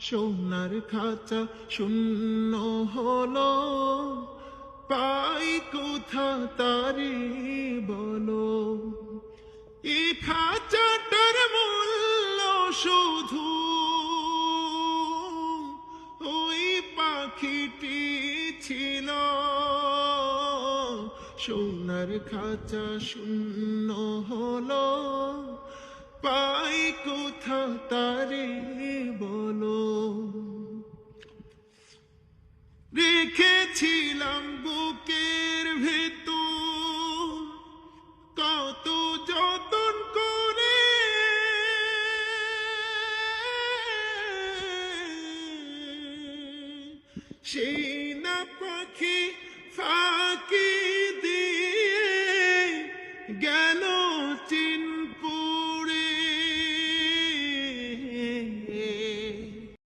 সোনার খাঁচা শূন্য হলো, পাই কোথা তারি বলো। এই খাঁচাটার মূল্য শুধু ওই পাখিটি ছিল। সোনার খাঁচা শূন্য হলো, পাই কোথা তারি বলো। রেখেছিলাম বুকের ভেতর কত যতন করে, সেই না পাখি ফাঁকি দিয়ে গেল